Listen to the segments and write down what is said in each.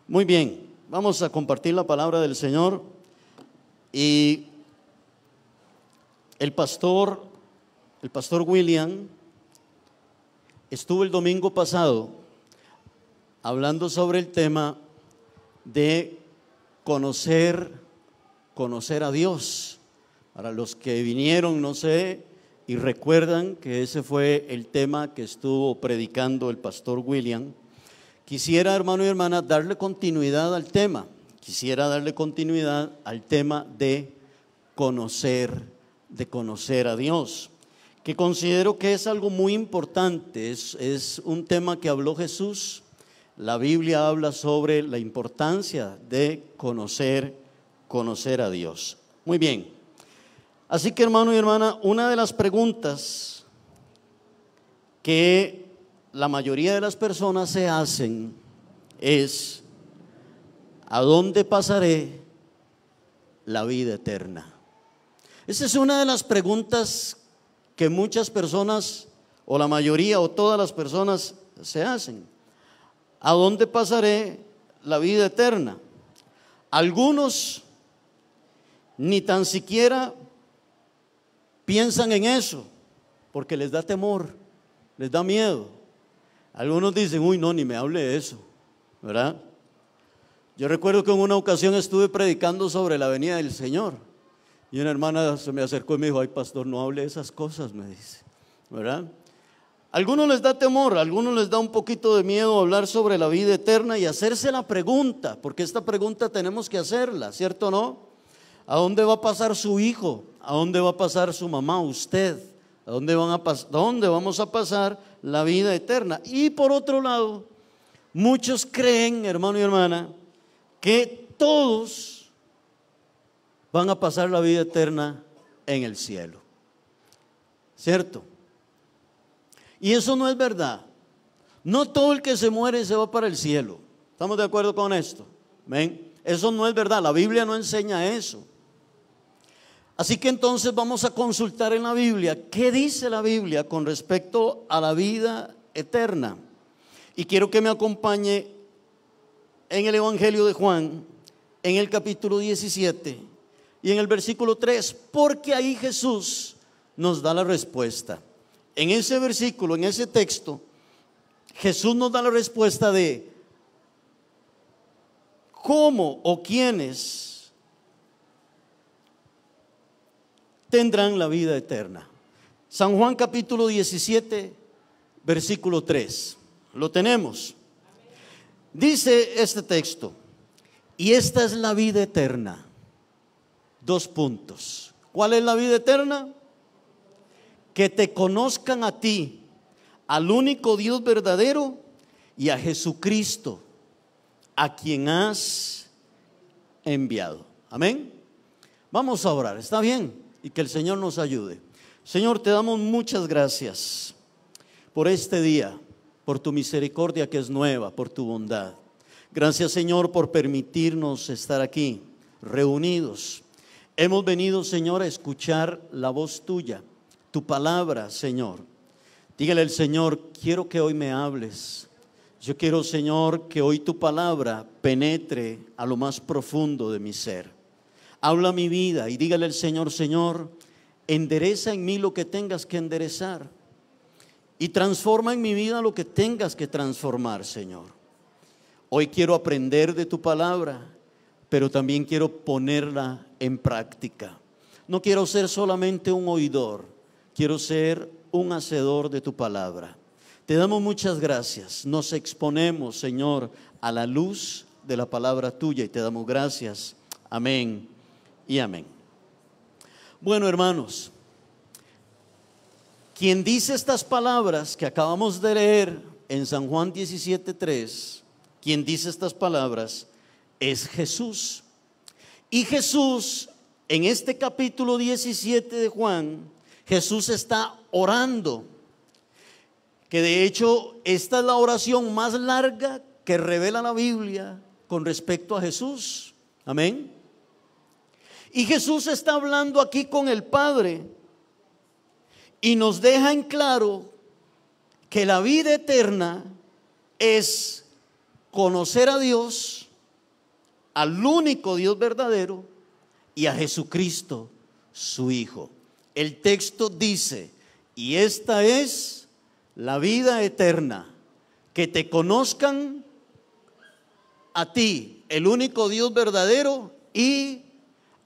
Muy bien, vamos a compartir la palabra del Señor. Y el pastor William estuvo el domingo pasado hablando sobre el tema de conocer a Dios. Para los que vinieron, no sé, y recuerdan que ese fue el tema que estuvo predicando el pastor William. Quisiera, hermano y hermana, darle continuidad al tema. Quisiera darle continuidad al tema de conocer a Dios, que considero que es algo muy importante. Es un tema que habló Jesús. La Biblia habla sobre la importancia de conocer a Dios. Muy bien. Así que, hermano y hermana, una de las preguntas que la mayoría de las personas se hacen es: ¿a dónde pasaré la vida eterna? Esa es una de las preguntas que muchas personas, o la mayoría, o todas las personas se hacen. ¿A dónde pasaré la vida eterna? Algunos ni tan siquiera piensan en eso, porque les da temor, les da miedo. Algunos dicen: uy, no, ni me hable de eso, ¿verdad? Yo recuerdo que en una ocasión estuve predicando sobre la venida del Señor, y una hermana se me acercó y me dijo: ay, pastor, no hable de esas cosas, me dice, ¿verdad? A algunos les da temor, a algunos les da un poquito de miedo hablar sobre la vida eterna y hacerse la pregunta, porque esta pregunta tenemos que hacerla, ¿cierto o no? ¿A dónde va a pasar su hijo? ¿A dónde va a pasar su mamá, usted? ¿A dónde vamos a pasar la vida eterna? Y por otro lado, muchos creen, hermano y hermana, que todos van a pasar la vida eterna en el cielo, ¿cierto? Y eso no es verdad. No todo el que se muere se va para el cielo. ¿Estamos de acuerdo con esto? ¿Ven? Eso no es verdad. La Biblia no enseña eso. Así que entonces vamos a consultar en la Biblia qué dice la Biblia con respecto a la vida eterna. Y quiero que me acompañe en el Evangelio de Juan, en el capítulo 17 y en el versículo 3, porque ahí Jesús nos da la respuesta. En ese versículo, en ese texto, Jesús nos da la respuesta de cómo o quiénes tendrán la vida eterna. San Juan capítulo 17, versículo 3. Lo tenemos. Dice este texto: y esta es la vida eterna. Dos puntos. ¿Cuál es la vida eterna? Que te conozcan a ti, al único Dios verdadero, y a Jesucristo, a quien has enviado. Amén. Vamos a orar, ¿está bien? Y que el Señor nos ayude. Señor, te damos muchas gracias por este día, por tu misericordia que es nueva, por tu bondad. Gracias, Señor, por permitirnos estar aquí reunidos. Hemos venido, Señor, a escuchar la voz tuya, tu palabra, Señor. Dígale al Señor: quiero que hoy me hables. Yo quiero, Señor, que hoy tu palabra penetre a lo más profundo de mi ser. Habla mi vida y dígale al Señor: Señor, endereza en mí lo que tengas que enderezar y transforma en mi vida lo que tengas que transformar, Señor. Hoy quiero aprender de tu palabra, pero también quiero ponerla en práctica. No quiero ser solamente un oidor, quiero ser un hacedor de tu palabra. Te damos muchas gracias. Nos exponemos, Señor, a la luz de la palabra tuya y te damos gracias. Amén y amén. Bueno, hermanos, quien dice estas palabras que acabamos de leer en San Juan 17:3, quien dice estas palabras es Jesús. Y Jesús, en este capítulo 17 de Juan, Jesús está orando, que de hecho esta es la oración más larga que revela la Biblia con respecto a Jesús. Amén. Y Jesús está hablando aquí con el Padre y nos deja en claro que la vida eterna es conocer a Dios al único Dios verdadero y a Jesucristo, su Hijo. El texto dice, y esta es la vida eterna, que te conozcan a ti, el único Dios verdadero, y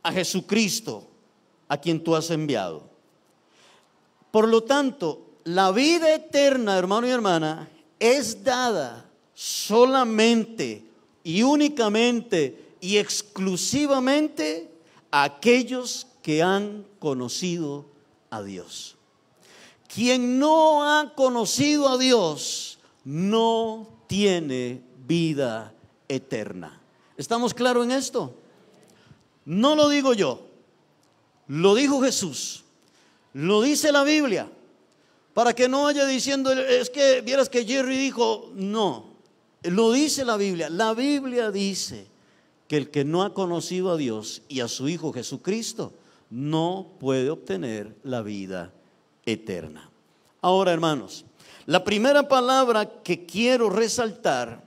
a Jesucristo, a quien tú has enviado. Por lo tanto, la vida eterna, hermano y hermana, es dada solamente y únicamente y exclusivamente a aquellos que han conocido a Dios. Quien no ha conocido a Dios no tiene vida eterna. ¿Estamos claros en esto? No lo digo yo, lo dijo Jesús, lo dice la Biblia. Para que no vaya diciendo, es que vieras que Jerry dijo, no, lo dice la Biblia. La Biblia dice que el que no ha conocido a Dios y a su Hijo Jesucristo no puede obtener la vida eterna. Ahora, hermanos, la primera palabra que quiero resaltar,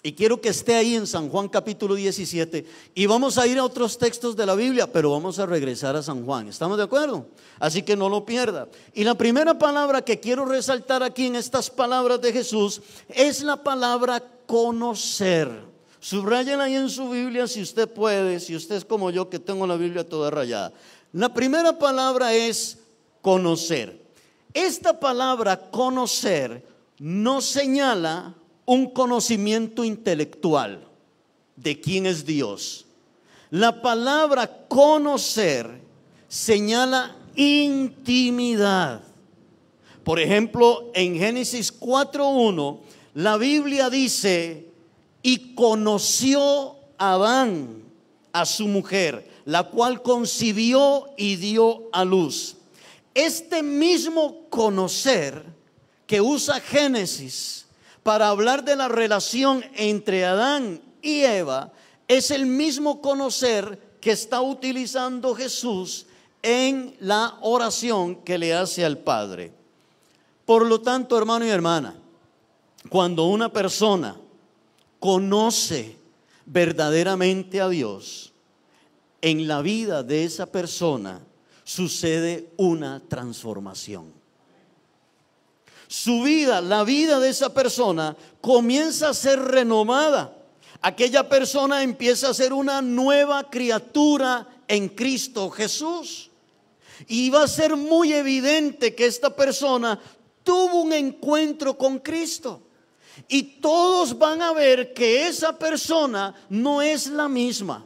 y quiero que esté ahí en San Juan capítulo 17, y vamos a ir a otros textos de la Biblia, pero vamos a regresar a San Juan. ¿Estamos de acuerdo? Así que no lo pierda. Y la primera palabra que quiero resaltar aquí en estas palabras de Jesús es la palabra conocer. Subráyenla ahí en su Biblia si usted puede, si usted es como yo que tengo la Biblia toda rayada. La primera palabra es conocer. Esta palabra conocer no señala un conocimiento intelectual de quién es Dios. La palabra conocer señala intimidad. Por ejemplo, en Génesis 4:1, la Biblia dice, y conoció Adán a su mujer, la cual concibió y dio a luz. Este mismo conocer que usa Génesis para hablar de la relación entre Adán y Eva es el mismo conocer que está utilizando Jesús en la oración que le hace al Padre. Por lo tanto, hermano y hermana, cuando una persona conoce verdaderamente a Dios, en la vida de esa persona sucede una transformación. Su vida, la vida de esa persona comienza a ser renovada. Aquella persona empieza a ser una nueva criatura en Cristo Jesús. Y va a ser muy evidente que esta persona tuvo un encuentro con Cristo. Y todos van a ver que esa persona no es la misma.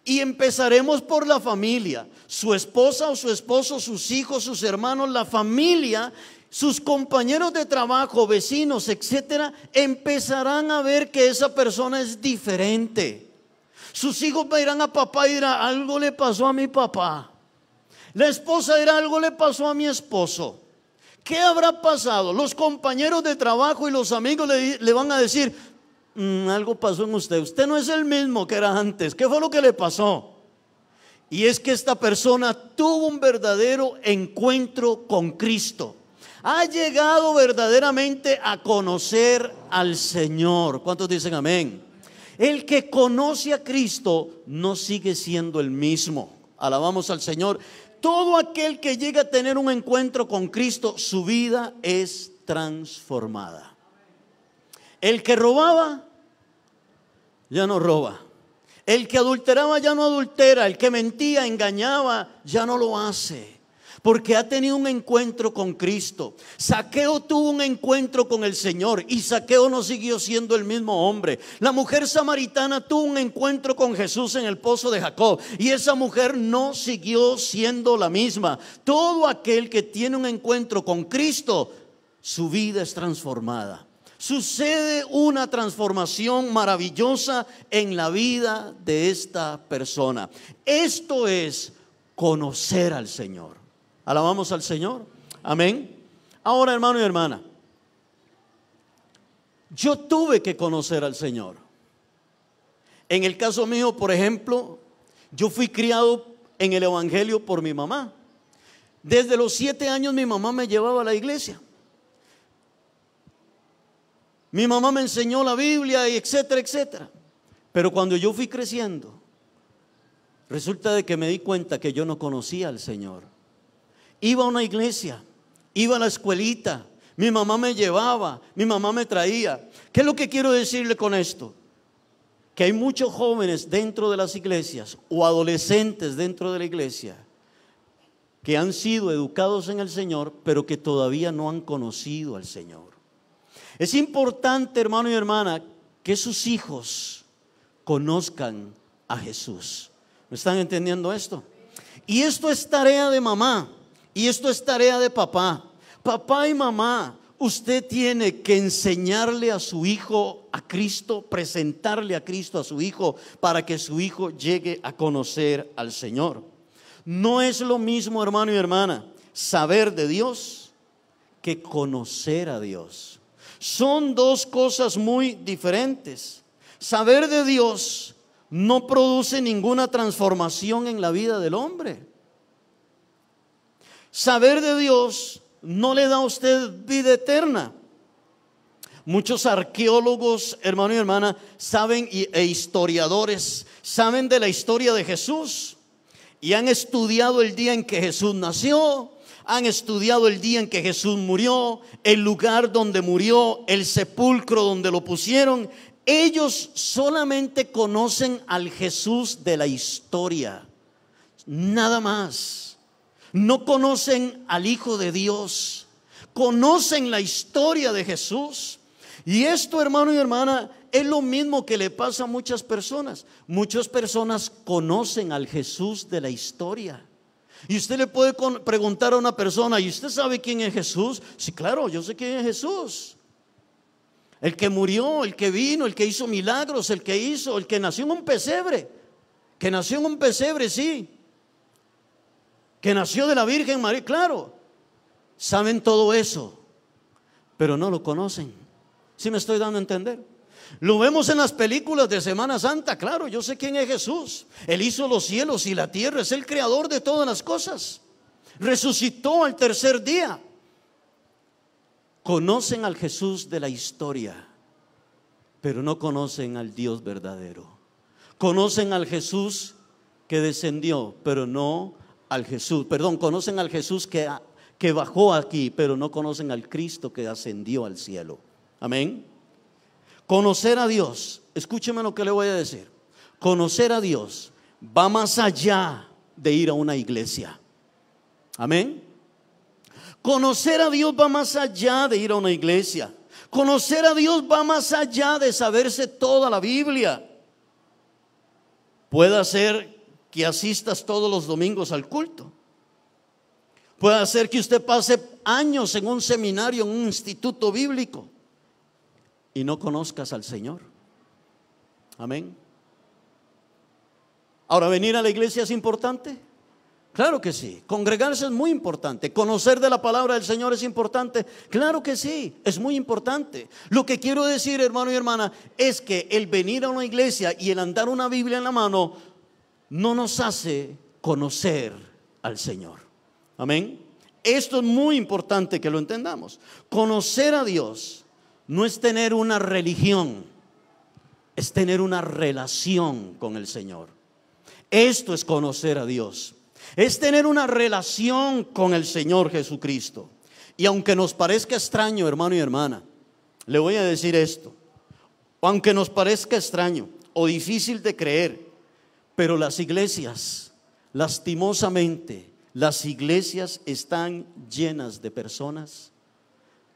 Y empezaremos por la familia, su esposa o su esposo, sus hijos, sus hermanos, la familia, sus compañeros de trabajo, vecinos, etcétera, empezarán a ver que esa persona es diferente. Sus hijos irán a papá y dirán, algo le pasó a mi papá. La esposa dirá, algo le pasó a mi esposo. ¿Qué habrá pasado? Los compañeros de trabajo y los amigos le van a decir, algo pasó en usted. Usted no es el mismo que era antes. ¿Qué fue lo que le pasó? Y es que esta persona tuvo un verdadero encuentro con Cristo. Ha llegado verdaderamente a conocer al Señor. ¿Cuántos dicen amén? El que conoce a Cristo no sigue siendo el mismo. Alabamos al Señor. Todo aquel que llega a tener un encuentro con Cristo, su vida es transformada. El que robaba, ya no roba. El que adulteraba, ya no adultera. El que mentía, engañaba, ya no lo hace. Porque ha tenido un encuentro con Cristo. Zaqueo tuvo un encuentro con el Señor y Zaqueo no siguió siendo el mismo hombre. La mujer samaritana tuvo un encuentro con Jesús en el pozo de Jacob y esa mujer no siguió siendo la misma. Todo aquel que tiene un encuentro con Cristo, su vida es transformada. Sucede una transformación maravillosa en la vida de esta persona. Esto es conocer al Señor. Alabamos al Señor. Amén. Ahora, hermano y hermana, yo tuve que conocer al Señor. En el caso mío, por ejemplo, yo fui criado en el Evangelio por mi mamá. Desde los 7 años mi mamá me llevaba a la iglesia. Mi mamá me enseñó la Biblia y etcétera, etcétera. Pero cuando yo fui creciendo, resulta de que me di cuenta que yo no conocía al Señor. Iba a una iglesia, iba a la escuelita, mi mamá me llevaba, mi mamá me traía. ¿Qué es lo que quiero decirle con esto? Que hay muchos jóvenes dentro de las iglesias o adolescentes dentro de la iglesia que han sido educados en el Señor, pero que todavía no han conocido al Señor. Es importante, hermano y hermana, que sus hijos conozcan a Jesús. ¿Me están entendiendo esto? Y esto es tarea de mamá, y esto es tarea de papá. Papá y mamá, usted tiene que enseñarle a su hijo a Cristo, presentarle a Cristo a su hijo, para que su hijo llegue a conocer al Señor. No es lo mismo, hermano y hermana, saber de Dios que conocer a Dios. Son dos cosas muy diferentes. Saber de Dios no produce ninguna transformación en la vida del hombre. Saber de Dios no le da a usted vida eterna. Muchos arqueólogos, hermano y hermana, saben e historiadores saben de la historia de Jesús y han estudiado el día en que Jesús nació, han estudiado el día en que Jesús murió, el lugar donde murió, el sepulcro donde lo pusieron. Ellos solamente conocen al Jesús de la historia, nada más. No conocen al Hijo de Dios, conocen la historia de Jesús. Y esto, hermano y hermana, es lo mismo que le pasa a muchas personas. Muchas personas conocen al Jesús de la historia. Y usted le puede preguntar a una persona: ¿y usted sabe quién es Jesús? Sí, claro, yo sé quién es Jesús. El que murió, el que vino, el que hizo milagros, el que nació en un pesebre. Que nació en un pesebre, sí. Que nació de la Virgen María, claro. Saben todo eso, pero no lo conocen. ¿Sí me estoy dando a entender? Lo vemos en las películas de Semana Santa. Claro, yo sé quién es Jesús. Él hizo los cielos y la tierra, es el creador de todas las cosas. Resucitó al tercer día. Conocen al Jesús de la historia, pero no conocen al Dios verdadero. Conocen al Jesús que descendió, pero no al Jesús, conocen al Jesús que bajó aquí, pero no conocen al Cristo que ascendió al cielo. Amén. Conocer a Dios, escúcheme lo que le voy a decir. Conocer a Dios va más allá de ir a una iglesia. Amén. Conocer a Dios va más allá de ir a una iglesia. Conocer a Dios va más allá de saberse toda la Biblia. Puede ser que asistas todos los domingos al culto. Puede ser que usted pase años en un seminario, en un instituto bíblico, y no conozcas al Señor. Amén. Ahora, ¿venir a la iglesia es importante? Claro que sí. Congregarse es muy importante. Conocer de la palabra del Señor es importante. Claro que sí, es muy importante. Lo que quiero decir, hermano y hermana, es que el venir a una iglesia y el andar una Biblia en la mano no nos hace conocer al Señor. Amén. Esto es muy importante que lo entendamos. Conocer a Dios no es tener una religión, es tener una relación con el Señor. Esto es conocer a Dios. Es tener una relación con el Señor Jesucristo. Y aunque nos parezca extraño, hermano y hermana, le voy a decir esto. Aunque nos parezca extraño o difícil de creer, pero las iglesias, lastimosamente, las iglesias están llenas de personas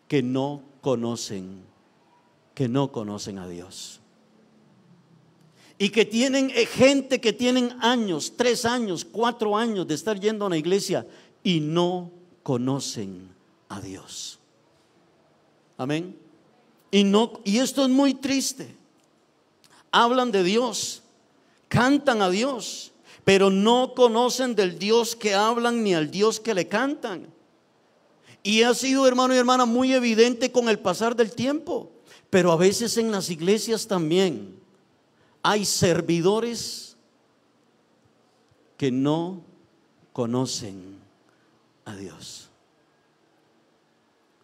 que no conocen a Dios. Y que tienen gente que tienen años, 3 años, 4 años de estar yendo a una iglesia y no conocen a Dios. Amén. Y esto es muy triste. Hablan de Dios, cantan a Dios, pero no conocen del Dios que hablan ni al Dios que le cantan. Y ha sido, hermano y hermana, muy evidente con el pasar del tiempo. Pero a veces en las iglesias también hay servidores que no conocen a Dios.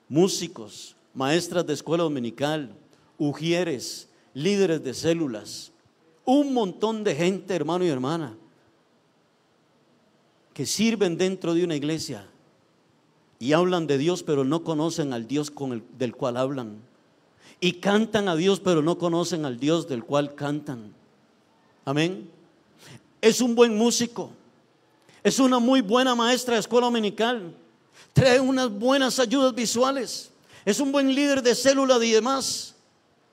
Músicos, maestras de escuela dominical, ujieres, líderes de células, un montón de gente, hermano y hermana, que sirven dentro de una iglesia y hablan de Dios, pero no conocen al Dios del cual hablan. Y cantan a Dios, pero no conocen al Dios del cual cantan. Amén. Es un buen músico, es una muy buena maestra de escuela dominical, trae unas buenas ayudas visuales, es un buen líder de célula y demás,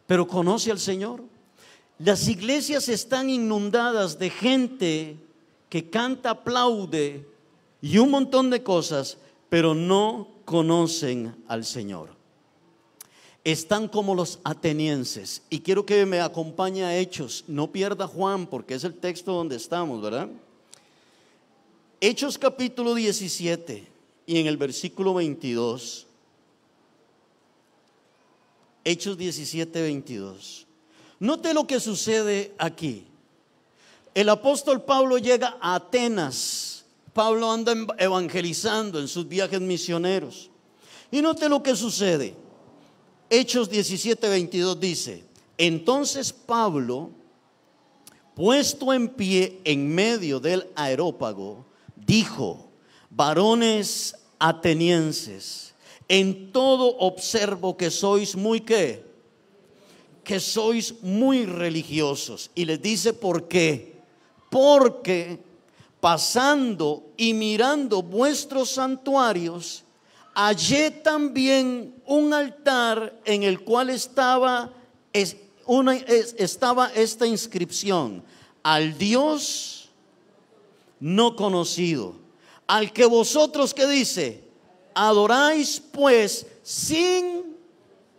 pero ¿conoce al Señor? Las iglesias están inundadas de gente que canta, aplaude y un montón de cosas, pero no conocen al Señor. Están como los atenienses. Y quiero que me acompañe a Hechos. No pierda Juan, porque es el texto donde estamos, ¿verdad? Hechos capítulo 17 y en el versículo 22. Hechos 17, 22. Note lo que sucede aquí. El apóstol Pablo llega a Atenas. Pablo anda evangelizando en sus viajes misioneros. Y note lo que sucede. Hechos 17, 22 dice: entonces Pablo, puesto en pie en medio del areópago, dijo: varones atenienses, en todo observo que sois muy ¿qué? Que sois muy religiosos. Y les dice ¿por qué? Porque pasando y mirando vuestros santuarios, hallé también un altar en el cual estaba esta inscripción: al Dios no conocido, al que vosotros, ¿qué dice? Adoráis pues sin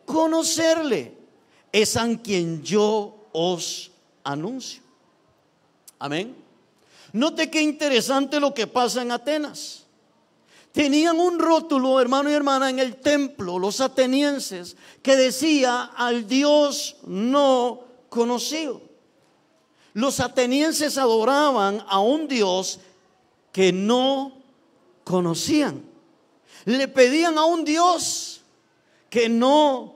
conocerle, es a quien yo os anuncio. Amén. Note qué interesante lo que pasa en Atenas. Tenían un rótulo, hermano y hermana, en el templo, los atenienses, que decía: al Dios no conocido. Los atenienses adoraban a un Dios que no conocían. Le pedían a un Dios que no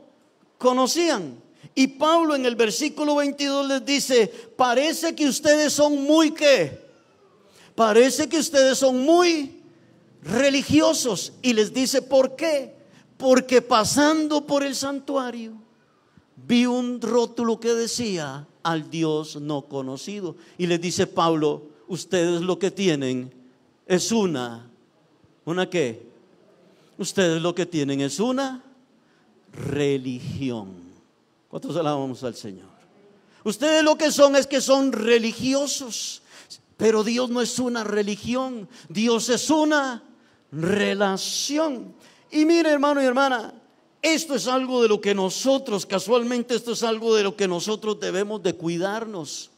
conocían. Y Pablo en el versículo 22 les dice: parece que ustedes son muy ¿qué? Parece que ustedes son muy religiosos. Y les dice ¿por qué? Porque pasando por el santuario vi un rótulo que decía: al Dios no conocido. Y les dice Pablo: ustedes lo que tienen es ¿una qué? Ustedes lo que tienen es una religión. ¿Cuántos alabamos al Señor? Ustedes lo que son es que son religiosos. Pero Dios no es una religión, Dios es una relación. Y mire, hermano y hermana, esto es algo de lo que nosotros, casualmente esto es algo de lo que nosotros debemos de cuidarnos.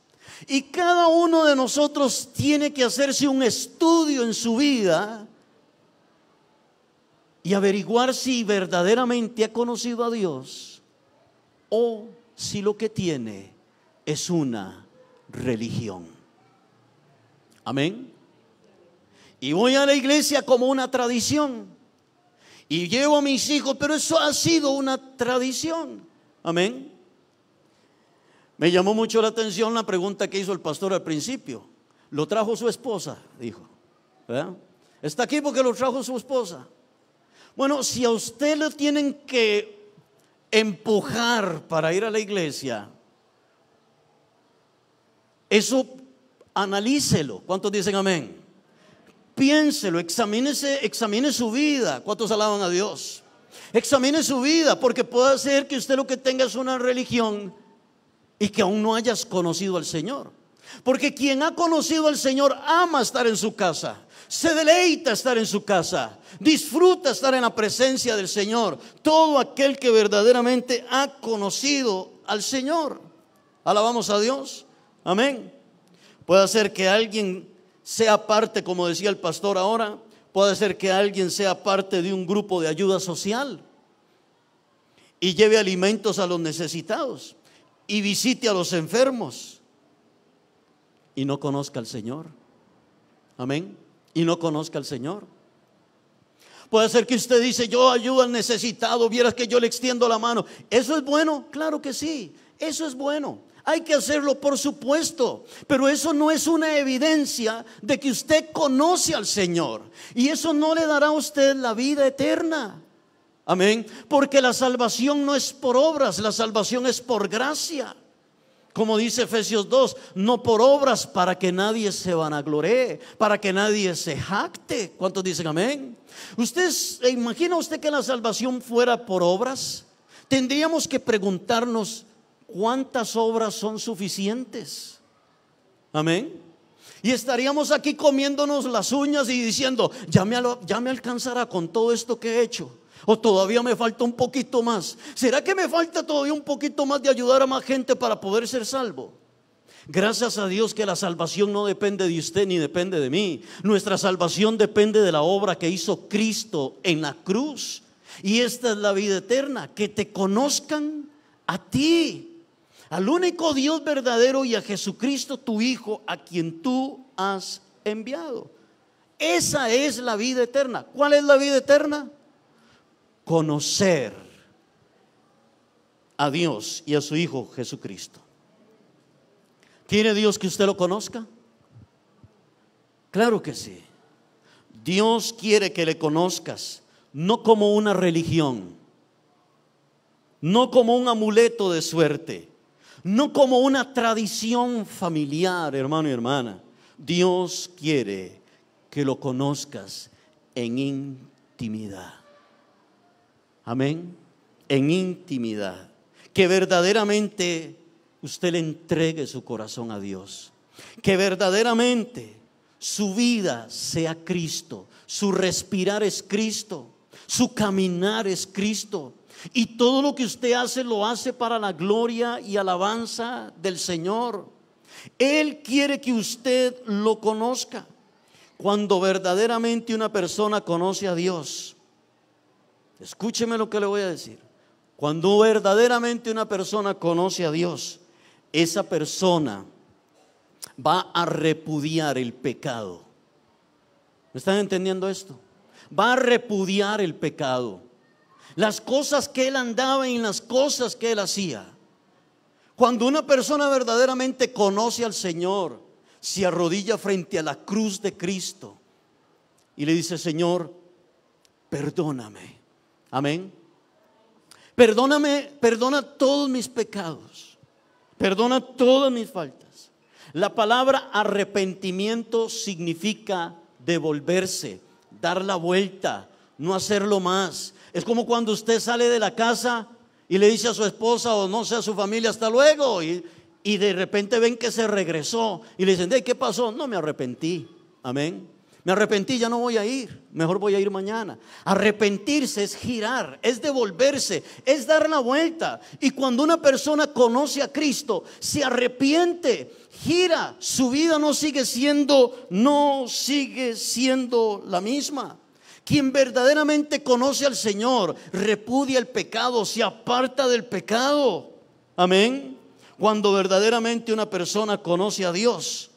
Y cada uno de nosotros tiene que hacerse un estudio en su vida y averiguar si verdaderamente ha conocido a Dios o si lo que tiene es una religión. Amén. Y voy a la iglesia como una tradición y llevo a mis hijos, pero eso ha sido una tradición. Amén. Me llamó mucho la atención la pregunta que hizo el pastor al principio. Lo trajo su esposa, dijo, ¿verdad? Está aquí porque lo trajo su esposa. Bueno, si a usted le tienen que empujar para ir a la iglesia, eso analícelo. ¿Cuántos dicen amén? Piénselo, examine su vida. ¿Cuántos alaban a Dios? Examine su vida, porque puede ser que usted lo que tenga es una religión y que aún no hayas conocido al Señor. Porque quien ha conocido al Señor ama estar en su casa, se deleita estar en su casa, disfruta estar en la presencia del Señor. Todo aquel que verdaderamente ha conocido al Señor. Alabamos a Dios. Amén. Puede ser que alguien sea parte, como decía el pastor ahora, puede ser que alguien sea parte de un grupo de ayuda social y lleve alimentos a los necesitados y visite a los enfermos y no conozca al Señor. Amén. Y no conozca al Señor. Puede ser que usted dice: yo ayudo al necesitado, vieras que yo le extiendo la mano. ¿Eso es bueno? Claro que sí, eso es bueno. Hay que hacerlo, por supuesto, pero eso no es una evidencia de que usted conoce al Señor, y eso no le dará a usted la vida eterna. Amén. Porque la salvación no es por obras, la salvación es por gracia. Como dice Efesios 2, no por obras, para que nadie se vanagloree, para que nadie se jacte. ¿Cuántos dicen amén? ¿Imagina usted que la salvación fuera por obras? Tendríamos que preguntarnos, ¿cuántas obras son suficientes? Amén. Y estaríamos aquí comiéndonos las uñas y diciendo, ya me alcanzará con todo esto que he hecho, o todavía me falta un poquito más. ¿Será que me falta todavía un poquito más de ayudar a más gente para poder ser salvo? Gracias a Dios que la salvación no depende de usted ni depende de mí. Nuestra salvación depende de la obra que hizo Cristo en la cruz. Y esta es la vida eterna, que te conozcan a ti, al único Dios verdadero, y a Jesucristo tu Hijo, a quien tú has enviado. Esa es la vida eterna. ¿Cuál es la vida eterna? Conocer a Dios y a su Hijo Jesucristo. ¿Quiere Dios que usted lo conozca? Claro que sí. Dios quiere que le conozcas, no como una religión, no como un amuleto de suerte, no como una tradición familiar, hermano y hermana. Dios quiere que lo conozcas en intimidad. Amén. En intimidad. Que verdaderamente usted le entregue su corazón a Dios. Que verdaderamente su vida sea Cristo. Su respirar es Cristo. Su caminar es Cristo. Y todo lo que usted hace, lo hace para la gloria y alabanza del Señor. Él quiere que usted lo conozca. Cuando verdaderamente una persona conoce a Dios, escúcheme lo que le voy a decir. Cuando verdaderamente una persona conoce a Dios, esa persona va a repudiar el pecado. ¿Me están entendiendo esto? Va a repudiar el pecado, las cosas que él andaba y las cosas que él hacía. Cuando una persona verdaderamente conoce al Señor, se arrodilla frente a la cruz de Cristo y le dice: Señor, perdóname. Amén. Perdóname, perdona todos mis pecados, perdona todas mis faltas. La palabra arrepentimiento significa devolverse, dar la vuelta, no hacerlo más. Es como cuando usted sale de la casa y le dice a su esposa, o no sé, a su familia, hasta luego, y de repente ven que se regresó y le dicen: ¿qué pasó? No, me arrepentí. Amén. Me arrepentí, ya no voy a ir, mejor voy a ir mañana. Arrepentirse es girar, es devolverse, es dar la vuelta. Y cuando una persona conoce a Cristo, se arrepiente, gira, su vida no sigue siendo la misma. Quien verdaderamente conoce al Señor repudia el pecado, se aparta del pecado. Amén. Cuando verdaderamente una persona conoce a Dios,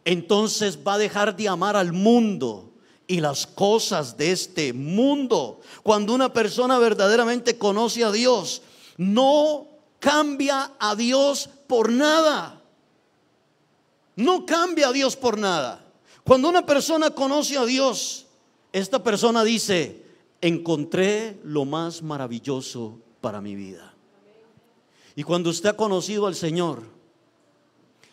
entonces va a dejar de amar al mundo y las cosas de este mundo. Cuando una persona verdaderamente conoce a Dios, no cambia a Dios por nada. No cambia a Dios por nada. Cuando una persona conoce a Dios, esta persona dice: encontré lo más maravilloso para mi vida. Y cuando usted ha conocido al Señor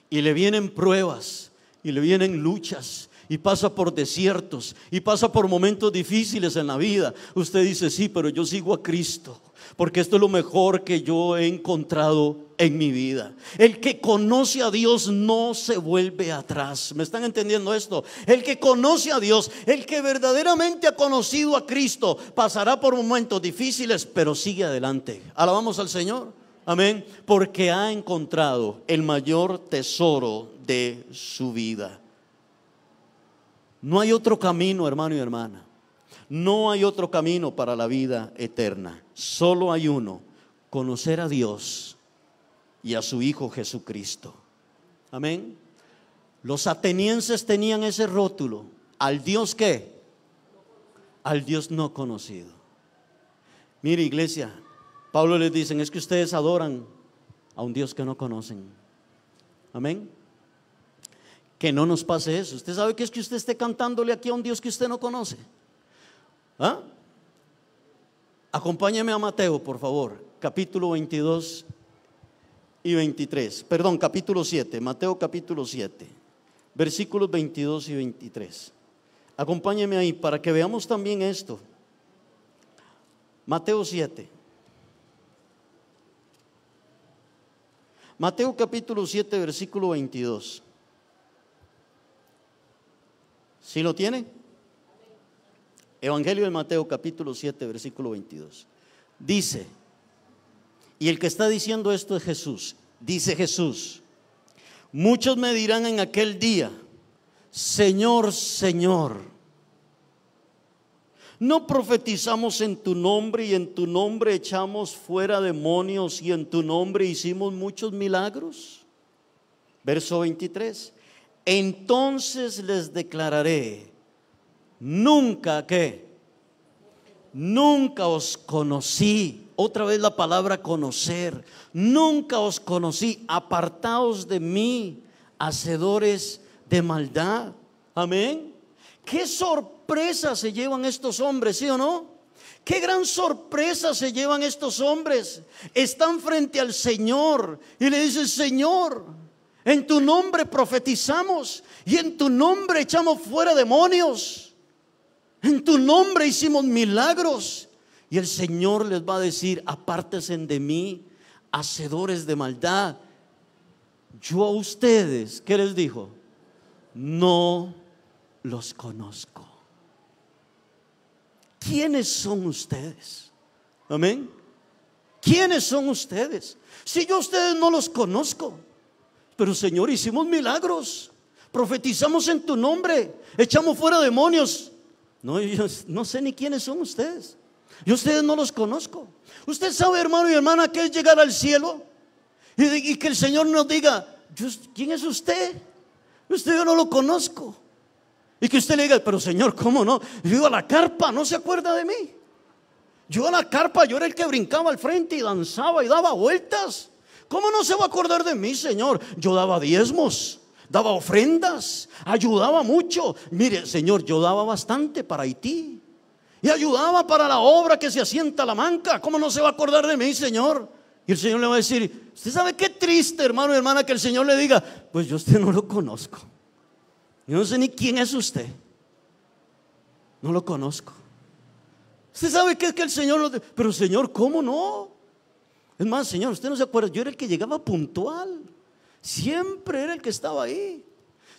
y le vienen pruebas y le vienen luchas y pasa por desiertos y pasa por momentos difíciles en la vida, usted dice: sí, pero yo sigo a Cristo, porque esto es lo mejor que yo he encontrado en mi vida. El que conoce a Dios no se vuelve atrás. ¿Me están entendiendo esto? El que conoce a Dios, el que verdaderamente ha conocido a Cristo, pasará por momentos difíciles, pero sigue adelante. Alabamos al Señor. Amén. Porque ha encontrado el mayor tesoro de su vida. No hay otro camino, hermano y hermana. No hay otro camino para la vida eterna. Solo hay uno: conocer a Dios y a su Hijo Jesucristo. Amén. Los atenienses tenían ese rótulo: al Dios ¿qué? Al Dios no conocido. Mire, iglesia, Pablo les dice: es que ustedes adoran a un Dios que no conocen. Amén. Que no nos pase eso. Usted sabe que es que usted esté cantándole aquí a un Dios que usted no conoce. ¿Ah? Acompáñeme a Mateo, por favor, capítulo 22 y 23. Perdón, capítulo 7, Mateo capítulo 7, versículos 22 y 23. Acompáñeme ahí para que veamos también esto. Mateo 7. Mateo capítulo 7, versículo 22. ¿Sí lo tiene? Evangelio de Mateo capítulo 7, versículo 22. Dice, y el que está diciendo esto es Jesús. Dice Jesús: muchos me dirán en aquel día: Señor, Señor, ¿no profetizamos en tu nombre y en tu nombre echamos fuera demonios y en tu nombre hicimos muchos milagros? Verso 23. Entonces les declararé: nunca, ¿qué? Nunca os conocí. Otra vez la palabra conocer. Nunca os conocí. Apartaos de mí, hacedores de maldad. Amén. Qué sorpresa se llevan estos hombres, ¿sí o no? Qué gran sorpresa se llevan estos hombres. Están frente al Señor y le dicen: Señor, en tu nombre profetizamos y en tu nombre echamos fuera demonios. En tu nombre hicimos milagros. Y el Señor les va a decir: apártense de mí, hacedores de maldad. Yo a ustedes, ¿qué les dijo? No los conozco. ¿Quiénes son ustedes? Amén. ¿Quiénes son ustedes? Si yo a ustedes no los conozco. Pero Señor, hicimos milagros, profetizamos en tu nombre, echamos fuera demonios. No, yo no sé ni quiénes son ustedes. Yo a ustedes no los conozco. Usted sabe, hermano y hermana, que es llegar al cielo y que el Señor nos diga: ¿quién es usted? Usted yo no lo conozco. Y que usted le diga: pero Señor, ¿cómo no? Yo iba a la carpa, ¿no se acuerda de mí? Yo a la carpa, yo era el que brincaba al frente y danzaba y daba vueltas. ¿Cómo no se va a acordar de mí, Señor? Yo daba diezmos, daba ofrendas, ayudaba mucho. Mire, Señor, yo daba bastante para Haití y ayudaba para la obra que se hacía en Talamanca. ¿Cómo no se va a acordar de mí, Señor? Y el Señor le va a decir: usted sabe qué triste, hermano y hermana, que el Señor le diga: pues yo a usted no lo conozco. Yo no sé ni quién es usted. No lo conozco. Usted sabe que es que el Señor pero Señor, ¿cómo no? Es más, Señor, usted no se acuerda, yo era el que llegaba puntual. Siempre era el que estaba ahí.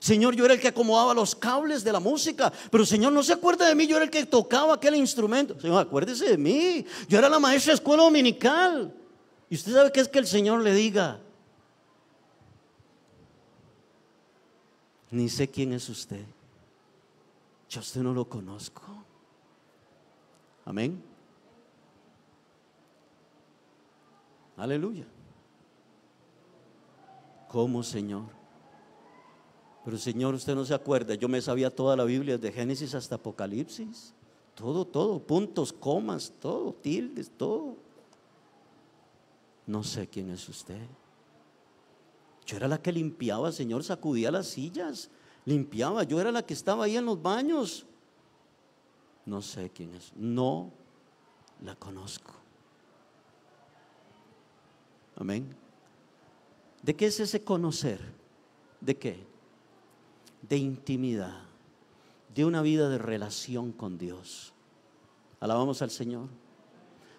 Señor, yo era el que acomodaba los cables de la música. Pero Señor, no se acuerda de mí, yo era el que tocaba aquel instrumento. Señor, acuérdese de mí. Yo era la maestra de escuela dominical. Y usted sabe que es que el Señor le diga: ni sé quién es usted. Yo a usted no lo conozco. Amén. Aleluya. ¿Cómo, Señor? Pero Señor, usted no se acuerda, yo me sabía toda la Biblia, de Génesis hasta Apocalipsis. Todo, puntos, comas, todo, tildes, todo. No sé quién es usted. Yo era la que limpiaba, Señor, sacudía las sillas, limpiaba. Yo era la que estaba ahí en los baños. No sé quién es, no la conozco. Amén. ¿De qué es ese conocer? ¿De qué? De intimidad, de una vida de relación con Dios. Alabamos al Señor.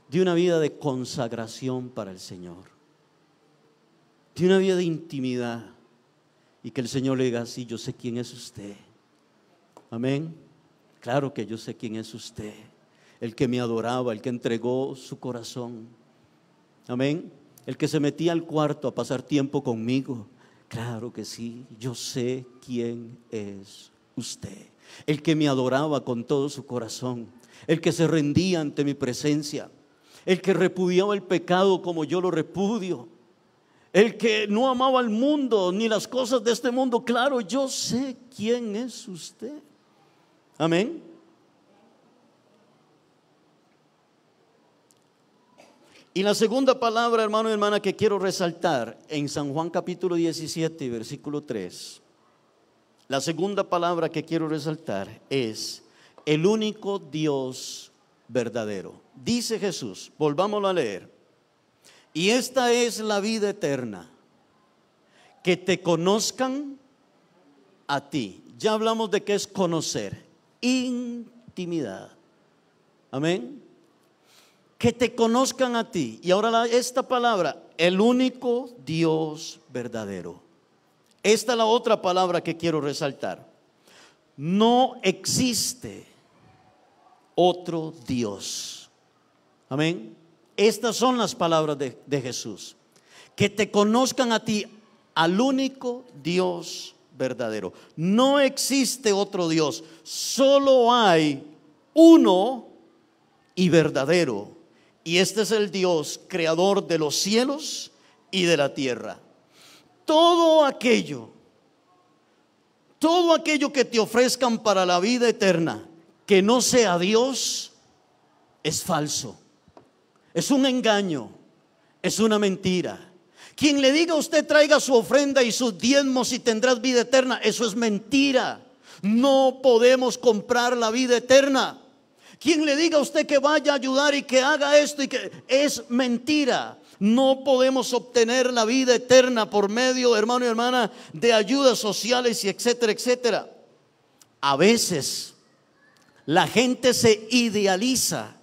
De una vida de consagración para el Señor, de una vida de intimidad. Y que el Señor le diga: sí, yo sé quién es usted. Amén. Claro que yo sé quién es usted. El que me adoraba, el que entregó su corazón. Amén. El que se metía al cuarto a pasar tiempo conmigo. Claro que sí, yo sé quién es usted. El que me adoraba con todo su corazón. El que se rendía ante mi presencia. El que repudiaba el pecado como yo lo repudio. El que no amaba al mundo ni las cosas de este mundo. Claro, yo sé quién es usted. Amén. Y la segunda palabra, hermano y hermana, que quiero resaltar en San Juan capítulo 17 y versículo 3. La segunda palabra que quiero resaltar es el único Dios verdadero. Dice Jesús, volvámoslo a leer. Y esta es la vida eterna, que te conozcan a ti. Ya hablamos de qué es conocer, intimidad. Amén. Que te conozcan a ti. Y ahora esta palabra, el único Dios verdadero. Esta es la otra palabra que quiero resaltar. No existe otro Dios. Amén. Estas son las palabras de Jesús. Que te conozcan a ti, al único Dios verdadero. No existe otro Dios. Solo hay uno y verdadero. Y este es el Dios creador de los cielos y de la tierra. Todo aquello que te ofrezcan para la vida eterna, que no sea Dios, es falso. Es un engaño, es una mentira. Quien le diga a usted traiga su ofrenda y sus diezmos y tendrás vida eterna, eso es mentira. No podemos comprar la vida eterna. Quien le diga a usted que vaya a ayudar y que haga esto y que es mentira. No podemos obtener la vida eterna por medio, hermano y hermana, de ayudas sociales y etcétera, etcétera. A veces la gente se idealiza,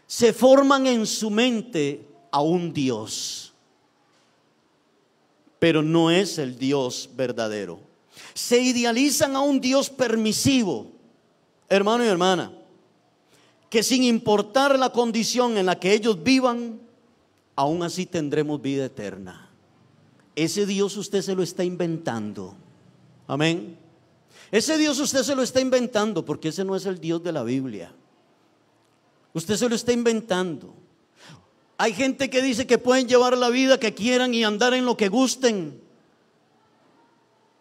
se forman en su mente a un Dios, pero no es el Dios verdadero. Se idealizan a un Dios permisivo, hermano y hermana, que sin importar la condición en la que ellos vivan, aún así tendremos vida eterna. Ese Dios usted se lo está inventando. Amén. Ese Dios usted se lo está inventando, porque ese no es el Dios de la Biblia. Usted se lo está inventando. Hay gente que dice que pueden llevar la vida que quieran y andar en lo que gusten,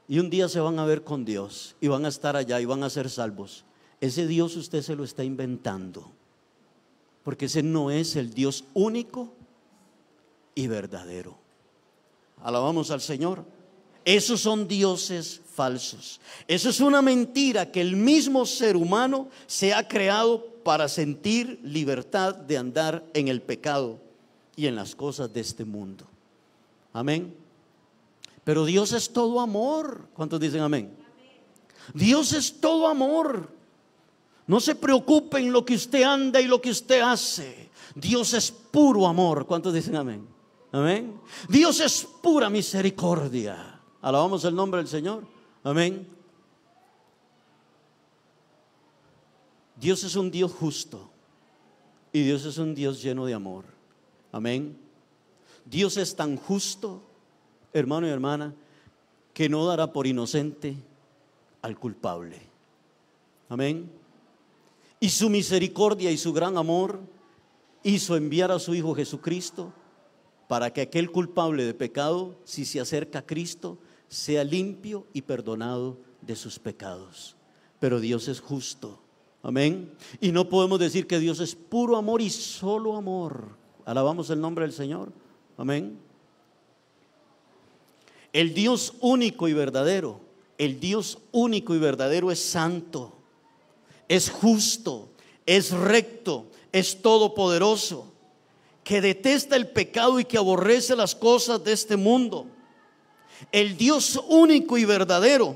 y un día se van a ver con Dios y van a estar allá y van a ser salvos. Ese Dios usted se lo está inventando, porque ese no es el Dios único y verdadero. Alabamos al Señor. Esos son dioses falsos. Eso es una mentira que el mismo ser humano se ha creado para sentir libertad de andar en el pecado y en las cosas de este mundo. Amén. Pero Dios es todo amor. ¿Cuántos dicen amén? Dios es todo amor. No se preocupe en lo que usted anda y lo que usted hace. Dios es puro amor. ¿Cuántos dicen amén? Amén. Dios es pura misericordia. Alabamos el nombre del Señor. Amén. Dios es un Dios justo y Dios es un Dios lleno de amor. Amén. Dios es tan justo, hermano y hermana, que no dará por inocente al culpable. Amén. Y su misericordia y su gran amor hizo enviar a su Hijo Jesucristo para que aquel culpable de pecado, si se acerca a Cristo, sea limpio y perdonado de sus pecados. Pero Dios es justo. Amén. Y no podemos decir que Dios es puro amor y solo amor. Alabamos el nombre del Señor. Amén. El Dios único y verdadero, el Dios único y verdadero es santo, es justo, es recto, es todopoderoso, que detesta el pecado y que aborrece las cosas de este mundo. El Dios único y verdadero,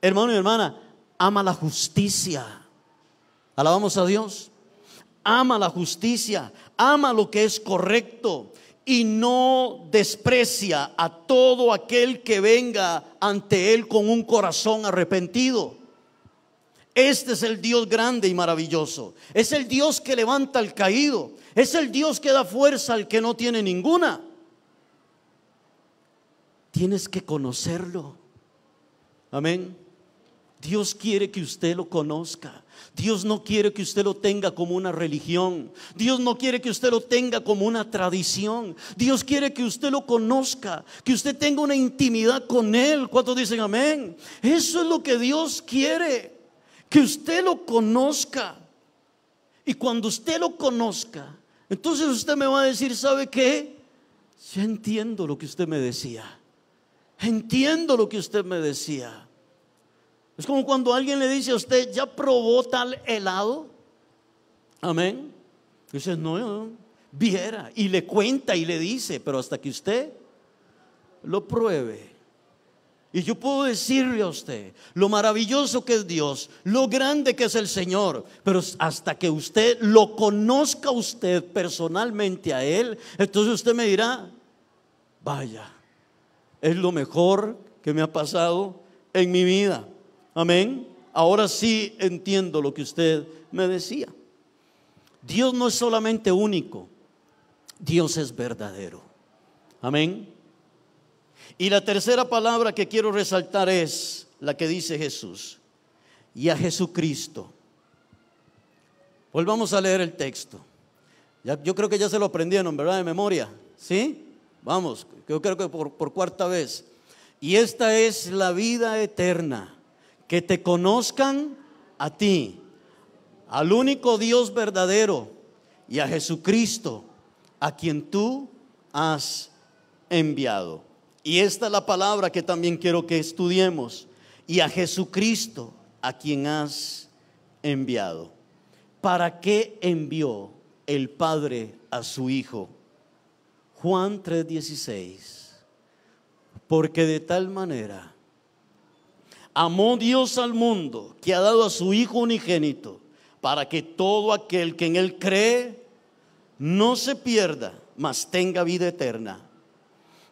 hermano y hermana, ama la justicia. Alabamos a Dios. Ama la justicia, ama lo que es correcto y no desprecia a todo aquel que venga ante Él con un corazón arrepentido. Este es el Dios grande y maravilloso. Es el Dios que levanta al caído. Es el Dios que da fuerza al que no tiene ninguna. Tienes que conocerlo. Amén. Dios quiere que usted lo conozca. Dios no quiere que usted lo tenga como una religión. Dios no quiere que usted lo tenga como una tradición. Dios quiere que usted lo conozca, que usted tenga una intimidad con Él. ¿Cuántos dicen amén? Eso es lo que Dios quiere, que usted lo conozca. Y cuando usted lo conozca, Entonces usted me va a decir, ¿sabe qué? Ya entiendo lo que usted me decía. Entiendo lo que usted me decía. Es como cuando alguien le dice a usted, ¿ya probó tal helado? Amén. Dice, no, viera. Y le cuenta y le dice, pero hasta que usted lo pruebe. Y yo puedo decirle a usted lo maravilloso que es Dios, lo grande que es el Señor, pero hasta que usted lo conozca usted personalmente a Él, entonces usted me dirá, vaya, es lo mejor que me ha pasado en mi vida. Amén. Ahora sí entiendo lo que usted me decía. Dios no es solamente único, Dios es verdadero. Amén. Y la tercera palabra que quiero resaltar es la que dice Jesús. Y a Jesucristo. Volvamos a leer el texto. Yo creo que ya se lo aprendieron, ¿verdad? De memoria. ¿Sí? Vamos, yo creo que por cuarta vez. Y esta es la vida eterna, que te conozcan a ti, al único Dios verdadero, y a Jesucristo, a quien tú has enviado. Y esta es la palabra que también quiero que estudiemos. Y a Jesucristo, a quien has enviado. ¿Para qué envió el Padre a su Hijo? Juan 3:16. Porque de tal manera amó Dios al mundo, que ha dado a su Hijo unigénito, para que todo aquel que en Él cree no se pierda, mas tenga vida eterna.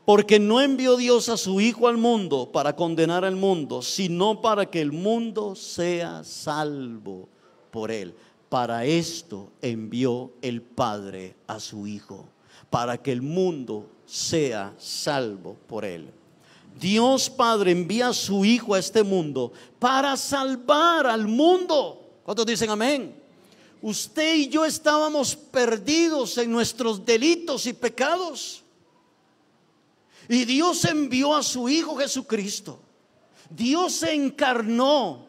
Porque no envió Dios a su Hijo al mundo para condenar al mundo, sino para que el mundo sea salvo por Él. Para esto envió el Padre a su Hijo, para que el mundo sea salvo por Él. Dios Padre envía a su Hijo a este mundo para salvar al mundo. ¿Cuántos dicen amén? Usted y yo estábamos perdidos en nuestros delitos y pecados. Y Dios envió a su Hijo Jesucristo. Dios se encarnó,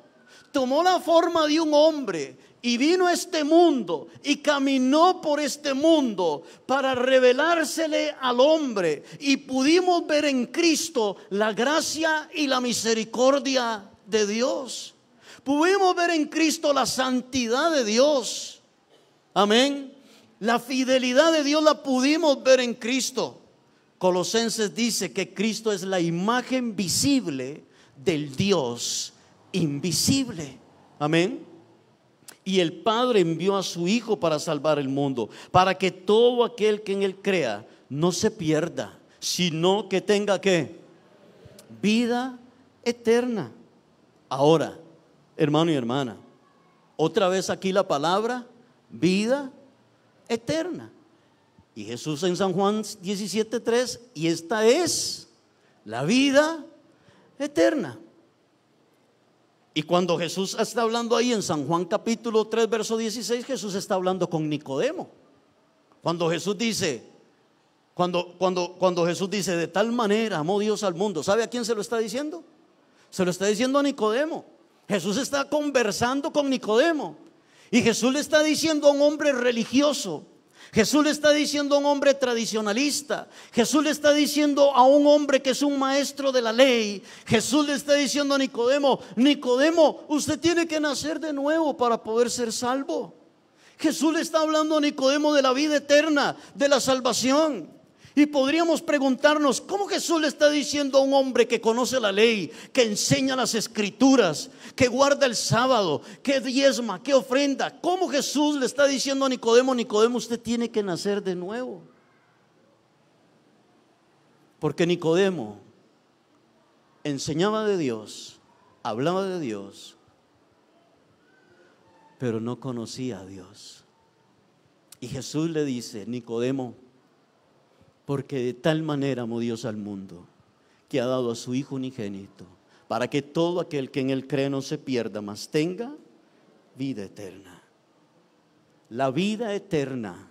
tomó la forma de un hombre y vino a este mundo y caminó por este mundo para revelársele al hombre. Y pudimos ver en Cristo la gracia y la misericordia de Dios. Pudimos ver en Cristo la santidad de Dios. Amén. La fidelidad de Dios la pudimos ver en Cristo. Colosenses dice que Cristo es la imagen visible del Dios invisible. Amén. Y el Padre envió a su Hijo para salvar el mundo, para que todo aquel que en Él crea no se pierda, sino que tenga ¿qué? Vida eterna. Ahora, hermano y hermana, otra vez aquí la palabra vida eterna. Y Jesús en San Juan 17:3, y esta es la vida eterna. Y cuando Jesús está hablando ahí en San Juan capítulo 3 verso 16, Jesús está hablando con Nicodemo. Cuando Jesús dice, cuando Jesús dice, de tal manera amó Dios al mundo, ¿sabe a quién se lo está diciendo? Se lo está diciendo a Nicodemo. Jesús está conversando con Nicodemo. Y Jesús le está diciendo a un hombre religioso, Jesús le está diciendo a un hombre tradicionalista, Jesús le está diciendo a un hombre que es un maestro de la ley, Jesús le está diciendo a Nicodemo, Nicodemo, usted tiene que nacer de nuevo para poder ser salvo. Jesús le está hablando a Nicodemo de la vida eterna, de la salvación. Y podríamos preguntarnos, ¿cómo Jesús le está diciendo a un hombre que conoce la ley, que enseña las escrituras, que guarda el sábado, que diezma, que ofrenda? ¿Cómo Jesús le está diciendo a Nicodemo, Nicodemo, usted tiene que nacer de nuevo? Porque Nicodemo enseñaba de Dios, hablaba de Dios, pero no conocía a Dios. Y Jesús le dice, Nicodemo, porque de tal manera amó Dios al mundo, que ha dado a su Hijo unigénito, para que todo aquel que en Él cree no se pierda, mas tenga vida eterna. La vida eterna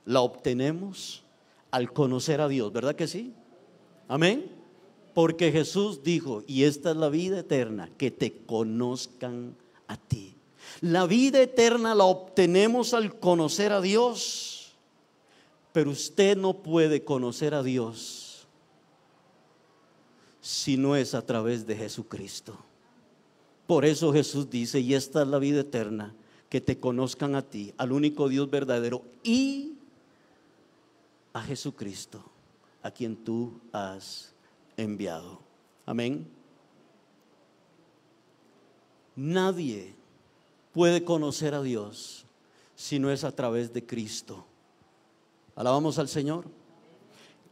la obtenemos al conocer a Dios, ¿verdad que sí? Amén. Porque Jesús dijo, y esta es la vida eterna, que te conozcan a ti. La vida eterna la obtenemos al conocer a Dios. Pero usted no puede conocer a Dios si no es a través de Jesucristo. Por eso Jesús dice, y esta es la vida eterna, que te conozcan a ti, al único Dios verdadero, y a Jesucristo, a quien tú has enviado. Amén. Nadie puede conocer a Dios si no es a través de Cristo. Alabamos al Señor.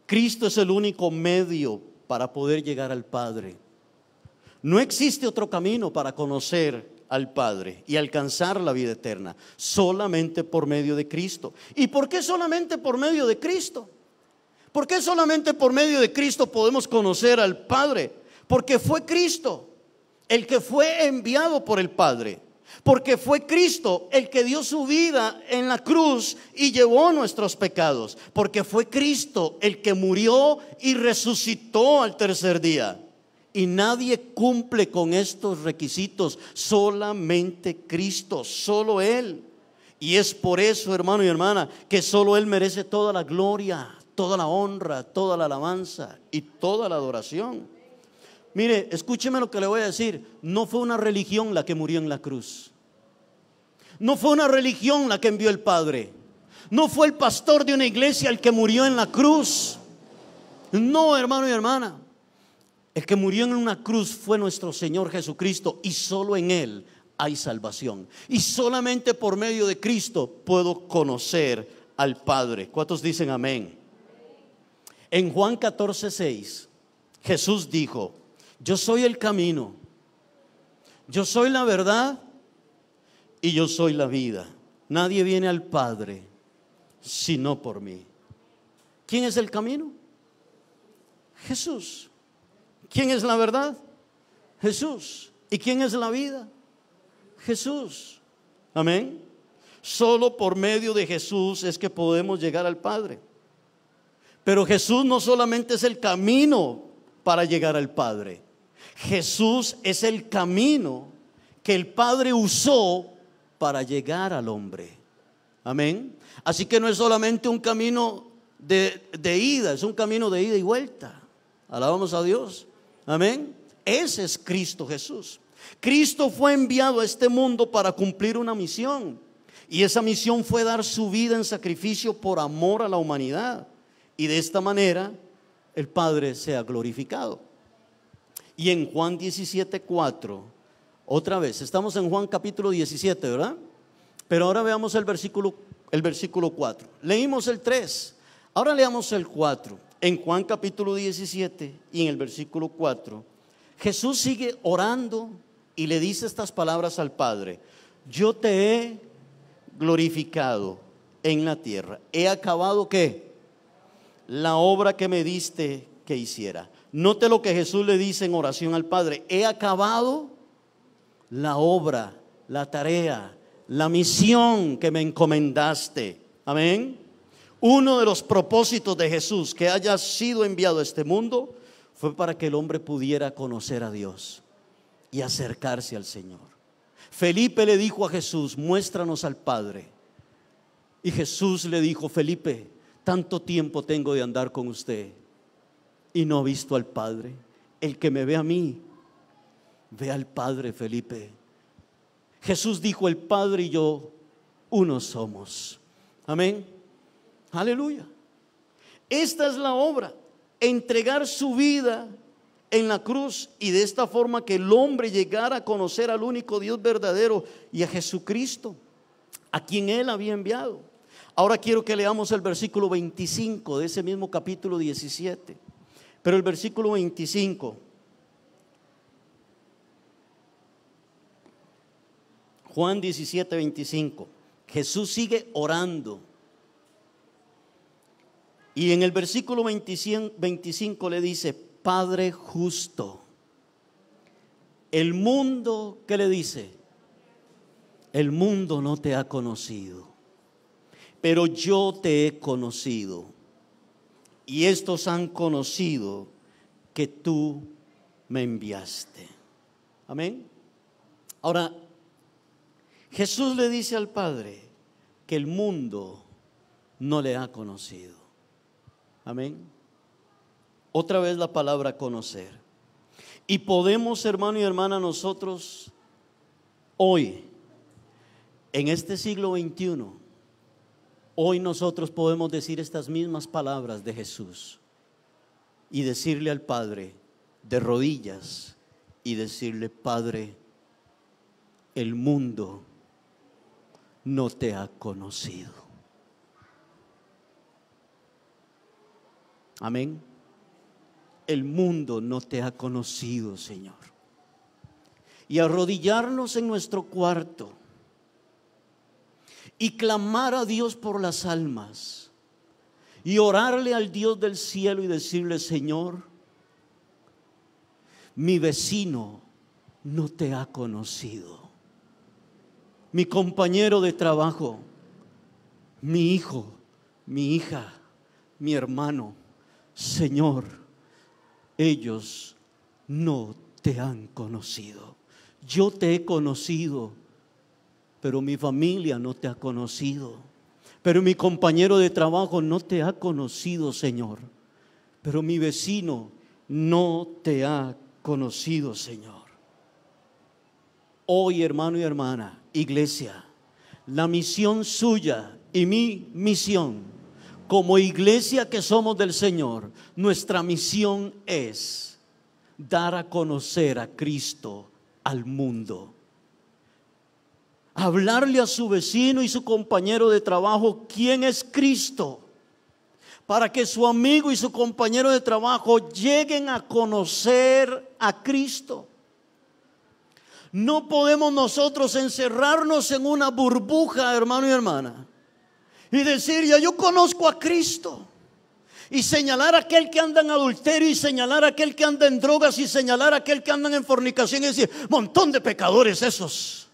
Cristo es el único medio para poder llegar al Padre. No existe otro camino para conocer al Padre y alcanzar la vida eterna, solamente por medio de Cristo. ¿Y por qué solamente por medio de Cristo? ¿Por qué solamente por medio de Cristo podemos conocer al Padre? Porque fue Cristo el que fue enviado por el Padre. Porque fue Cristo el que dio su vida en la cruz y llevó nuestros pecados. Porque fue Cristo el que murió y resucitó al tercer día. Y nadie cumple con estos requisitos, solamente Cristo, solo Él. Y es por eso, hermano y hermana, que solo Él merece toda la gloria, toda la honra, toda la alabanza y toda la adoración. Mire, escúcheme lo que le voy a decir. No fue una religión la que murió en la cruz. No fue una religión la que envió el Padre. No fue el pastor de una iglesia el que murió en la cruz. No, hermano y hermana. El que murió en una cruz fue nuestro Señor Jesucristo, y solo en Él hay salvación. Y solamente por medio de Cristo puedo conocer al Padre. ¿Cuántos dicen amén? En Juan 14:6, Jesús dijo: yo soy el camino, yo soy la verdad y yo soy la vida. Nadie viene al Padre sino por mí. ¿Quién es el camino? Jesús. ¿Quién es la verdad? Jesús. ¿Y quién es la vida? Jesús. Amén. Solo por medio de Jesús es que podemos llegar al Padre. Pero Jesús no solamente es el camino para llegar al Padre. Jesús es el camino que el Padre usó para llegar al hombre. Amén. Así que no es solamente un camino de ida, es un camino de ida y vuelta. Alabamos a Dios. Amén. Ese es Cristo Jesús. Cristo fue enviado a este mundo para cumplir una misión, y esa misión fue dar su vida en sacrificio por amor a la humanidad, y de esta manera el Padre sea glorificado. Y en Juan 17:4, otra vez, estamos en Juan capítulo 17, ¿verdad? Pero ahora veamos el versículo 4. Leímos el 3, ahora leamos el 4. En Juan capítulo 17 y en el versículo 4, Jesús sigue orando y le dice estas palabras al Padre: yo te he glorificado en la tierra. He acabado ¿qué? La obra que me diste que hiciera. Note lo que Jesús le dice en oración al Padre: he acabado la obra, la tarea, la misión que me encomendaste. Amén. Uno de los propósitos de Jesús, que haya sido enviado a este mundo, fue para que el hombre pudiera conocer a Dios y acercarse al Señor. Felipe le dijo a Jesús: muéstranos al Padre. Y Jesús le dijo: Felipe, tanto tiempo tengo de andar con usted y no he visto al Padre. El que me ve a mí, ve al Padre, Felipe. Jesús dijo: el Padre y yo uno somos. Amén. Aleluya. Esta es la obra: entregar su vida en la cruz, y de esta forma que el hombre llegara a conocer al único Dios verdadero y a Jesucristo, a quien Él había enviado. Ahora quiero que leamos el versículo 25 de ese mismo capítulo 17. Pero el versículo 25, Juan 17:25, Jesús sigue orando. Y en el versículo 25 le dice: Padre justo. El mundo, ¿qué le dice? El mundo no te ha conocido, pero yo te he conocido, y estos han conocido que tú me enviaste. Amén. Ahora, Jesús le dice al Padre que el mundo no le ha conocido. Amén. Otra vez la palabra conocer. Y podemos, hermano y hermana, nosotros hoy, en este siglo XXI, hoy nosotros podemos decir estas mismas palabras de Jesús y decirle al Padre de rodillas y decirle: Padre, el mundo no te ha conocido. Amén. El mundo no te ha conocido, Señor. Y arrodillarnos en nuestro cuarto y clamar a Dios por las almas y orarle al Dios del cielo y decirle: Señor, mi vecino no te ha conocido, mi compañero de trabajo, mi hijo, mi hija, mi hermano, Señor, ellos no te han conocido. Yo te he conocido, pero mi familia no te ha conocido, pero mi compañero de trabajo no te ha conocido, Señor, pero mi vecino no te ha conocido, Señor. Hoy, hermano y hermana, iglesia, la misión suya y mi misión como iglesia que somos del Señor, nuestra misión es dar a conocer a Cristo al mundo. Hablarle a su vecino y su compañero de trabajo quién es Cristo, para que su amigo y su compañero de trabajo lleguen a conocer a Cristo. No podemos nosotros encerrarnos en una burbuja, hermano y hermana, y decir: ya yo conozco a Cristo, y señalar a aquel que anda en adulterio, y señalar a aquel que anda en drogas, y señalar a aquel que anda en fornicación, y decir: montón de pecadores esos,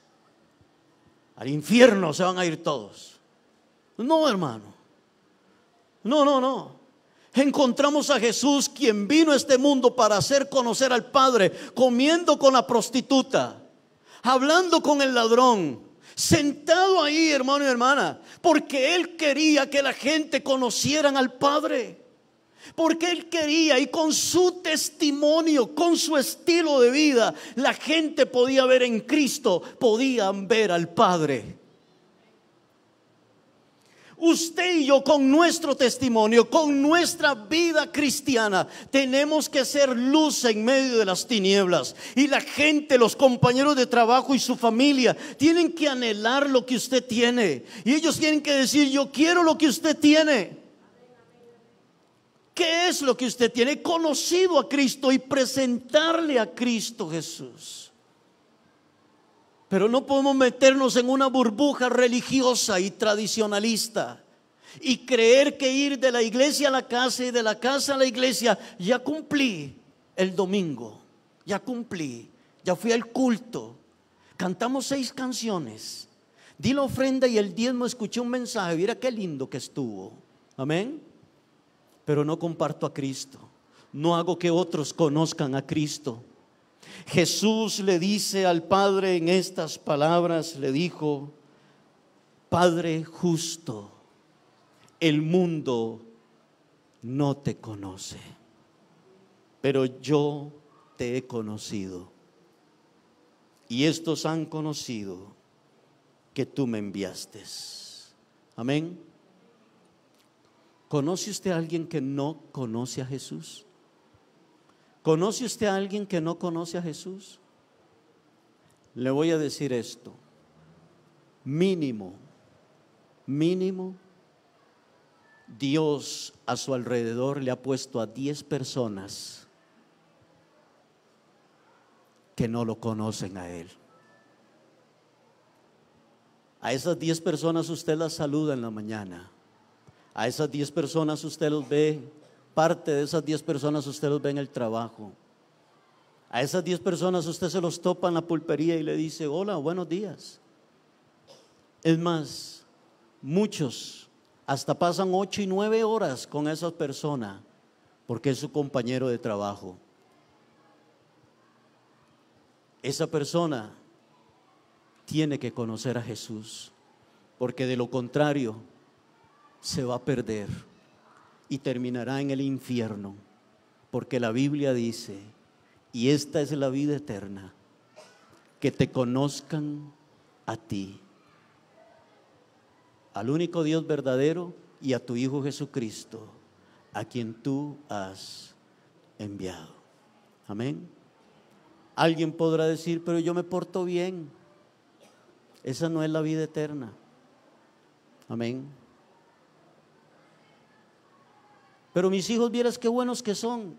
al infierno se van a ir todos. No, hermano, no. Encontramos a Jesús, quien vino a este mundo para hacer conocer al Padre, comiendo con la prostituta, hablando con el ladrón, sentado ahí, hermano y hermana, porque Él quería que la gente conocieran al Padre, porque Él quería, y con su testimonio, con su estilo de vida, la gente podía ver en Cristo, podían ver al Padre. Usted y yo, con nuestro testimonio, con nuestra vida cristiana, tenemos que ser luz en medio de las tinieblas. Y la gente, los compañeros de trabajo y su familia tienen que anhelar lo que usted tiene. Y ellos tienen que decir: yo quiero lo que usted tiene. ¿Qué es lo que usted tiene? He conocido a Cristo, y presentarle a Cristo Jesús. Pero no podemos meternos en una burbuja religiosa y tradicionalista y creer que ir de la iglesia a la casa y de la casa a la iglesia: ya cumplí el domingo, ya cumplí, ya fui al culto, cantamos 6 canciones, di la ofrenda y el diezmo, escuché un mensaje, mira qué lindo que estuvo. Amén. Pero no comparto a Cristo, no hago que otros conozcan a Cristo. Jesús le dice al Padre en estas palabras, le dijo: Padre justo, el mundo no te conoce, pero yo te he conocido, y estos han conocido que tú me enviaste. Amén. ¿Conoce usted a alguien que no conoce a Jesús? ¿Conoce usted a alguien que no conoce a Jesús? Le voy a decir esto: mínimo, Dios a su alrededor le ha puesto a 10 personas que no lo conocen a Él. A esas 10 personas usted las saluda en la mañana. A esas 10 personas usted los ve, parte de esas 10 personas usted los ve en el trabajo. A esas 10 personas usted se los topa en la pulpería y le dice: hola, buenos días. Es más, muchos hasta pasan 8 y 9 horas con esa persona porque es su compañero de trabajo. Esa persona tiene que conocer a Jesús, porque de lo contrario se va a perder y terminará en el infierno, porque la Biblia dice, y esta es la vida eterna, que te conozcan a ti, al único Dios verdadero, y a tu Hijo Jesucristo, a quien tú has enviado. Amén. Alguien podrá decir, pero yo me porto bien. Esa no es la vida eterna. Amén. Pero mis hijos, vieras qué buenos que son.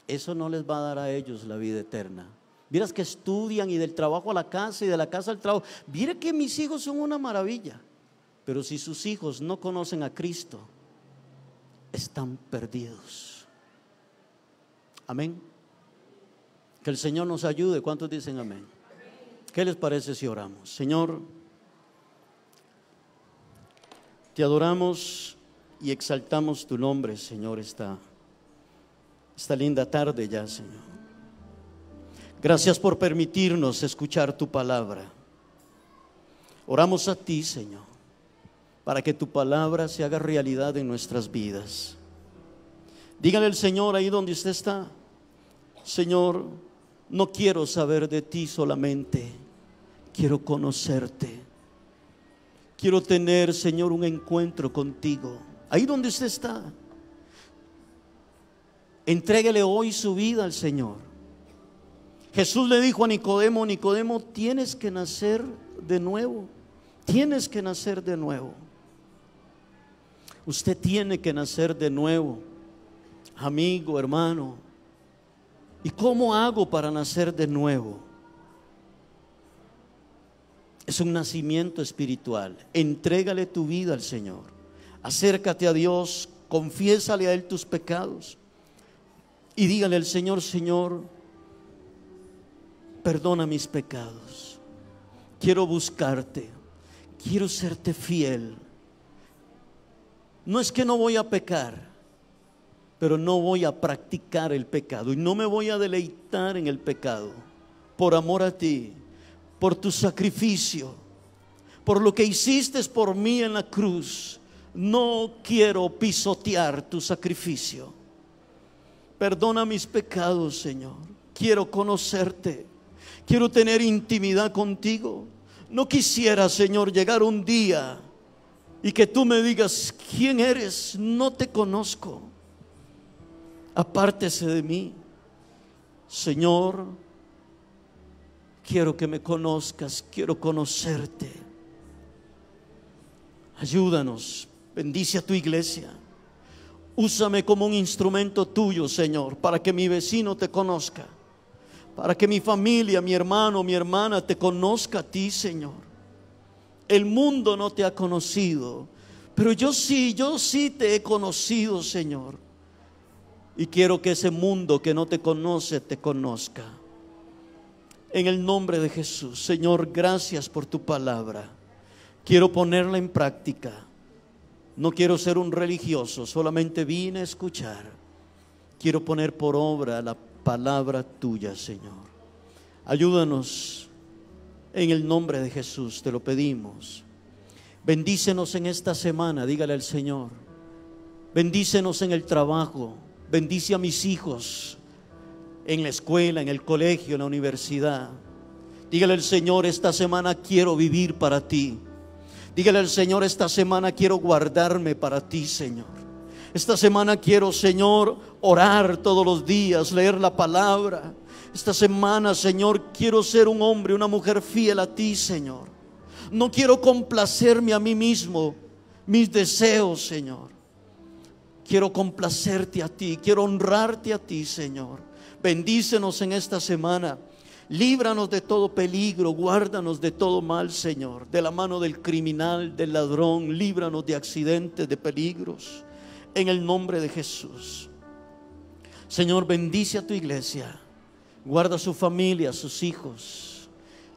Eso no les va a dar a ellos la vida eterna. Vieras que estudian, y del trabajo a la casa y de la casa al trabajo. Mira que mis hijos son una maravilla. Pero si sus hijos no conocen a Cristo, están perdidos. Amén. Que el Señor nos ayude. ¿Cuántos dicen amén? ¿Qué les parece si oramos? Señor, te adoramos y exaltamos tu nombre, Señor, esta linda tarde ya, Señor. Gracias por permitirnos escuchar tu palabra. Oramos a ti, Señor, para que tu palabra se haga realidad en nuestras vidas. Dígale al Señor ahí donde usted está: Señor, no quiero saber de ti solamente, quiero conocerte. Quiero tener, Señor, un encuentro contigo. Ahí donde usted está, entréguele hoy su vida al Señor. Jesús le dijo a Nicodemo: Nicodemo, tienes que nacer de nuevo. Tienes que nacer de nuevo. Usted tiene que nacer de nuevo, amigo, hermano. ¿Y cómo hago para nacer de nuevo? Es un nacimiento espiritual. Entrégale tu vida al Señor. Acércate a Dios, confiésale a Él tus pecados y dígale al Señor: Señor, perdona mis pecados. Quiero buscarte, quiero serte fiel. No es que no voy a pecar, pero no voy a practicar el pecado y no me voy a deleitar en el pecado. Por amor a ti, por tu sacrificio, por lo que hiciste por mí en la cruz, no quiero pisotear tu sacrificio. Perdona mis pecados, Señor. Quiero conocerte, quiero tener intimidad contigo. No quisiera, Señor, llegar un día y que tú me digas: ¿quién eres? No te conozco. Apártese de mí. Señor, quiero que me conozcas, quiero conocerte. Ayúdanos, bendice a tu iglesia. Úsame como un instrumento tuyo, Señor, para que mi vecino te conozca, para que mi familia, mi hermano, mi hermana te conozca a ti, Señor. El mundo no te ha conocido, pero yo sí te he conocido, Señor. Y quiero que ese mundo que no te conoce te conozca. En el nombre de Jesús, Señor, gracias por tu palabra. Quiero ponerla en práctica. No quiero ser un religioso, solamente vine a escuchar. Quiero poner por obra la palabra tuya, Señor. Ayúdanos en el nombre de Jesús, te lo pedimos. Bendícenos en esta semana, dígale al Señor. Bendícenos en el trabajo. Bendice a mis hijos en la escuela, en el colegio, en la universidad. Dígale al Señor: esta semana quiero vivir para ti. Dígale al Señor: esta semana quiero guardarme para ti, Señor. Esta semana quiero, Señor, orar todos los días, leer la palabra. Esta semana, Señor, quiero ser un hombre, una mujer fiel a ti, Señor. No quiero complacerme a mí mismo, mis deseos, Señor. Quiero complacerte a ti, quiero honrarte a ti, Señor. Bendícenos en esta semana. Líbranos de todo peligro, guárdanos de todo mal, Señor. De la mano del criminal, del ladrón. Líbranos de accidentes, de peligros. En el nombre de Jesús. Señor, bendice a tu iglesia. Guarda a su familia, a sus hijos.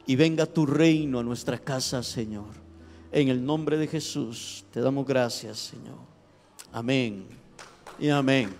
Y venga tu reino a nuestra casa, Señor. En el nombre de Jesús te damos gracias, Señor. Amén y amén.